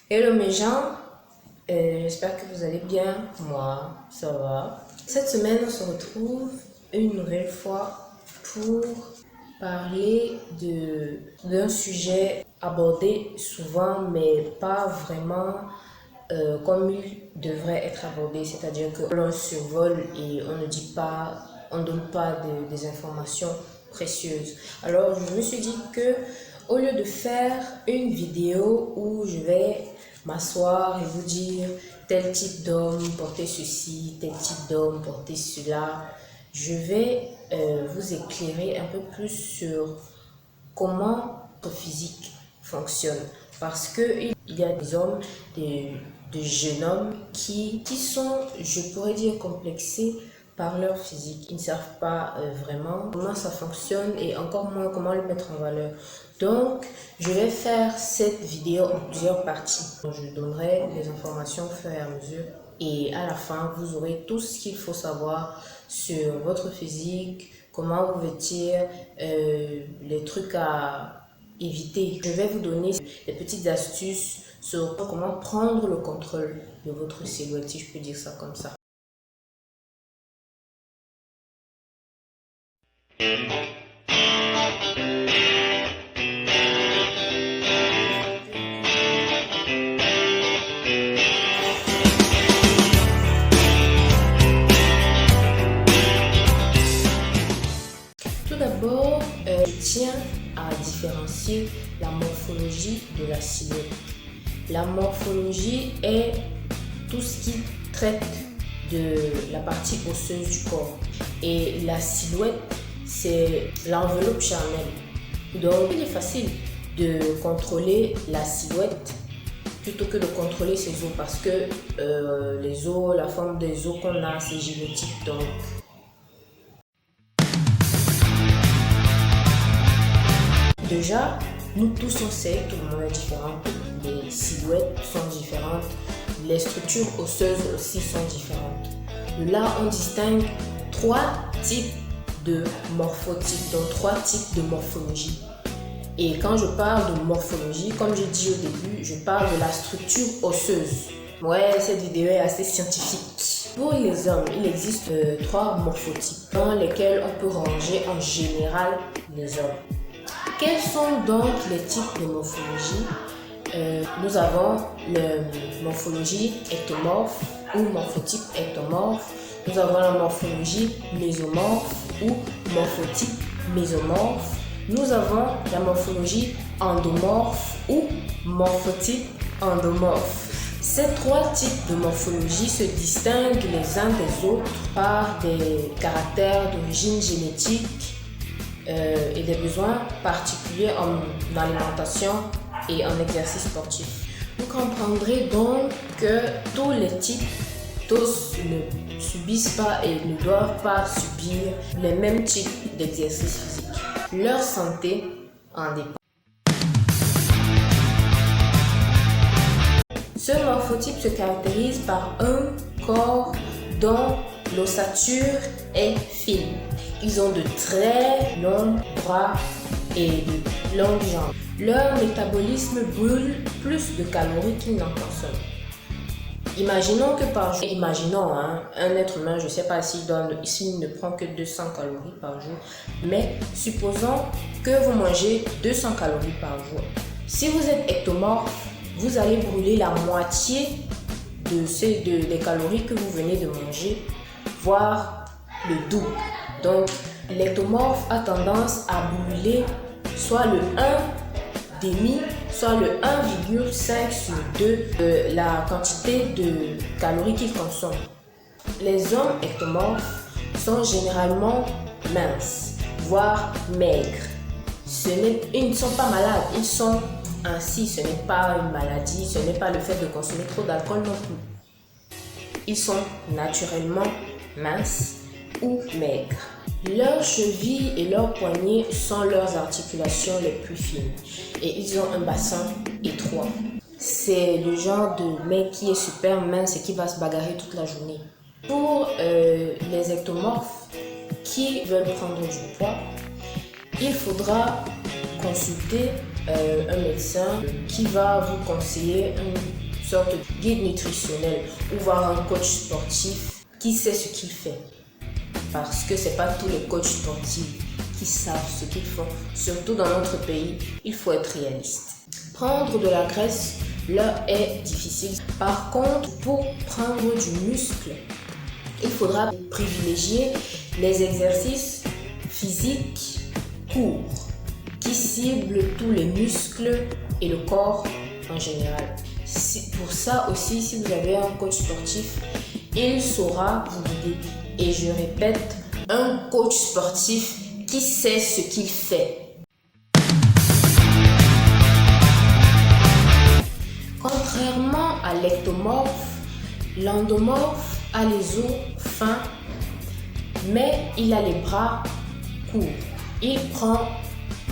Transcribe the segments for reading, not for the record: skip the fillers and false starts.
Hello mes gens, j'espère que vous allez bien, moi ça va. Cette semaine on se retrouve une nouvelle fois pour parler d'un sujet abordé souvent mais pas vraiment comme il devrait être abordé, c'est-à-dire que l'on survole et on ne dit pas, on ne donne pas des informations précieuses. Alors je me suis dit que au lieu de faire une vidéo où je vais m'asseoir et vous dire tel type d'homme porter ceci, tel type d'homme porter cela, je vais vous éclairer un peu plus sur comment notre physique fonctionne. Parce qu'il y a des hommes, des jeunes hommes qui sont, je pourrais dire, complexés par leur physique. Ils ne savent pas vraiment comment ça fonctionne et encore moins comment le mettre en valeur. Donc, je vais faire cette vidéo en plusieurs parties. Je donnerai les informations au fur et à mesure. Et à la fin, vous aurez tout ce qu'il faut savoir sur votre physique, comment vous vêtir, les trucs à éviter. Je vais vous donner des petites astuces sur comment prendre le contrôle de votre silhouette, si je peux dire ça comme ça. Tout d'abord, je tiens à différencier la morphologie de la silhouette. La morphologie est tout ce qui traite de la partie osseuse du corps. Et la silhouette, c'est l'enveloppe charnelle. Donc, il est facile de contrôler la silhouette plutôt que de contrôler ses os parce que les os, la forme des os qu'on a, c'est génétique. Donc, déjà, nous tous on sait, tout le monde est différent, les silhouettes sont différentes, les structures osseuses aussi sont différentes. De là, on distingue trois types de morphotypes, donc trois types de morphologie. Et quand je parle de morphologie, comme j'ai dit au début, je parle de la structure osseuse. Ouais, cette vidéo est assez scientifique. Pour les hommes, il existe trois morphotypes dans lesquels on peut ranger en général les hommes. Quels sont donc les types de morphologie? Nous avons la morphologie ectomorphe ou morphotype ectomorphe. Nous avons la morphologie mésomorphe ou morphotype mésomorphe. Nous avons la morphologie endomorphe ou morphotype endomorphe. Ces trois types de morphologie se distinguent les uns des autres par des caractères d'origine génétique et des besoins particuliers en alimentation et en exercice sportif. Vous comprendrez donc que tous les types, tous ne subissent pas et ne doivent pas subir les mêmes types d'exercice physique. Leur santé en dépend. Ce morphotype se caractérise par un corps dont l'ossature est fine. Ils ont de très longs bras et de longues jambes. Leur métabolisme brûle plus de calories qu'ils n'en consomment. Imaginons que par jour, un être humain, je ne sais pas s'il ne prend que 200 calories par jour, mais supposons que vous mangez 200 calories par jour. Si vous êtes ectomorphe, vous allez brûler la moitié des calories que vous venez de manger, voire le double. Donc, l'ectomorphe a tendance à brûler soit le 1,5, soit le 1,5 sur 2 de la quantité de calories qu'il consomme. Les hommes ectomorphes sont généralement minces, voire maigres. Ils ne sont pas malades, ils sont ainsi, ce n'est pas une maladie, ce n'est pas le fait de consommer trop d'alcool non plus. Ils sont naturellement minces ou maigres. Leurs chevilles et leurs poignets sont leurs articulations les plus fines et ils ont un bassin étroit. C'est le genre de mec qui est super mince et qui va se bagarrer toute la journée. Pour les ectomorphes qui veulent prendre du poids, il faudra consulter un médecin qui va vous conseiller une sorte de guide nutritionnel ou voir un coach sportif qui sait ce qu'il fait. Parce que ce n'est pas tous les coachs sportifs qui savent ce qu'ils font. Surtout dans notre pays, il faut être réaliste. Prendre de la graisse, là, est difficile. Par contre, pour prendre du muscle, il faudra privilégier les exercices physiques courts qui ciblent tous les muscles et le corps en général. Pour ça aussi, si vous avez un coach sportif, il saura vous guider. Et je répète, un coach sportif qui sait ce qu'il fait. Contrairement à l'ectomorphe, l'endomorphe a les os fins, mais il a les bras courts. Il prend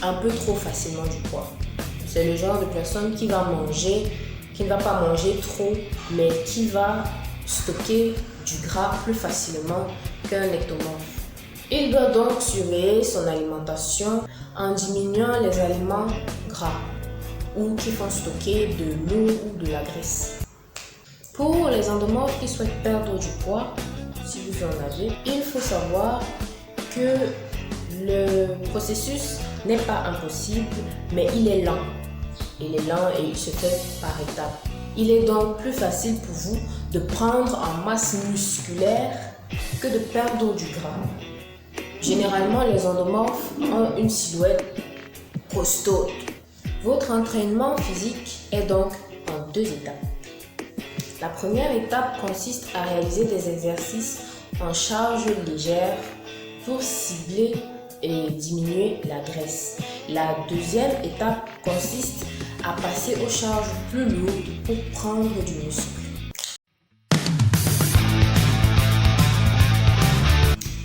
un peu trop facilement du poids. C'est le genre de personne qui va manger, qui ne va pas manger trop, mais qui va stocker du gras plus facilement qu'un ectomorphe. Il doit donc surveiller son alimentation en diminuant les aliments gras ou qui font stocker de l'eau ou de la graisse. Pour les endomorphes qui souhaitent perdre du poids, si vous en avez, il faut savoir que le processus n'est pas impossible, mais il est lent. Il est lent et il se fait par étapes. Il est donc plus facile pour vous de prendre en masse musculaire que de perdre du gras. Généralement, les endomorphes ont une silhouette costaude. Votre entraînement physique est donc en 2 étapes. La première étape consiste à réaliser des exercices en charge légère pour cibler et diminuer la graisse. La deuxième étape consiste à passer aux charges plus lourdes pour prendre du muscle.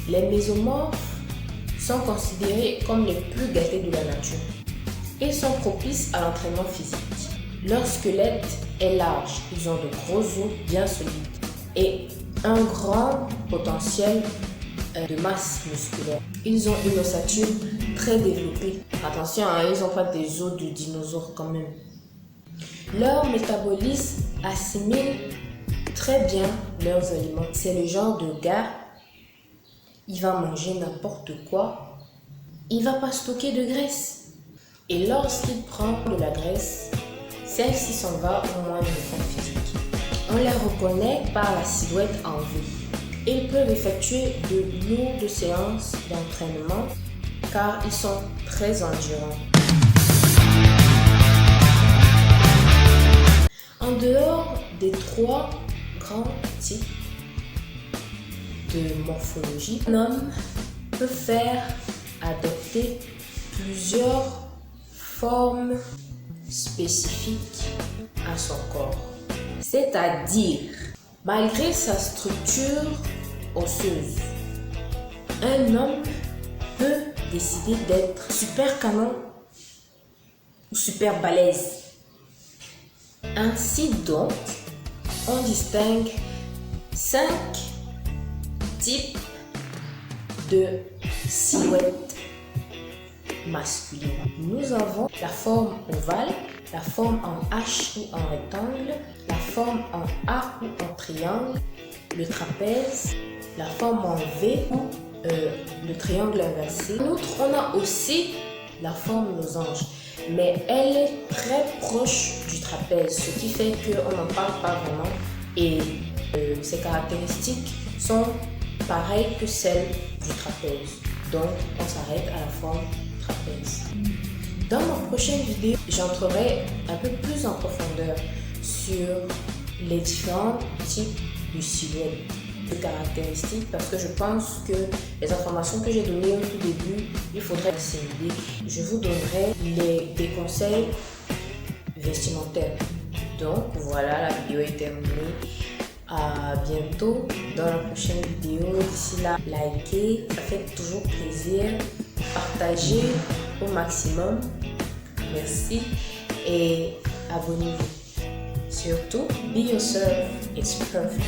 Les mésomorphes sont considérés comme les plus gâtés de la nature. Ils sont propices à l'entraînement physique. Leur squelette est large, ils ont de gros os bien solides et un grand potentiel de masse musculaire. Ils ont une ossature très développée. Attention, ils n'ont pas des os de dinosaures quand même. Leur métabolisme assimile très bien leurs aliments. C'est le genre de gars, il va manger n'importe quoi, il va pas stocker de graisse. Et lorsqu'il prend de la graisse, celle-ci s'en va au moins de forme physique. On les reconnaît par la silhouette en V. Ils peuvent effectuer de lourdes séances d'entraînement car ils sont très endurants. En dehors des 3 grands types de morphologie, un homme peut faire adopter plusieurs formes spécifiques à son corps. C'est-à-dire, malgré sa structure osseuse, un homme peut décider d'être super canon ou super balèze. Ainsi donc, on distingue 5 types de silhouettes masculines. Nous avons la forme ovale, la forme en H ou en rectangle, la forme en A ou en triangle, le trapèze, la forme en V ou le triangle inversé. En outre, on a aussi la forme losange, mais elle est très proche du trapèze, ce qui fait qu'on n'en parle pas vraiment et ses caractéristiques sont pareilles que celles du trapèze. Donc, on s'arrête à la forme trapèze. Dans ma prochaine vidéo, j'entrerai un peu plus en profondeur sur les différents types de silhouettes, de caractéristiques, parce que je pense que les informations que j'ai données au tout début, il faudrait assimiler. Je vous donnerai des conseils vestimentaires. Donc voilà, la vidéo est terminée. À bientôt dans la prochaine vidéo. D'ici là, likez, ça fait toujours plaisir. Partagez au maximum. Merci et abonnez-vous. Surtout, be yourself, it's perfect.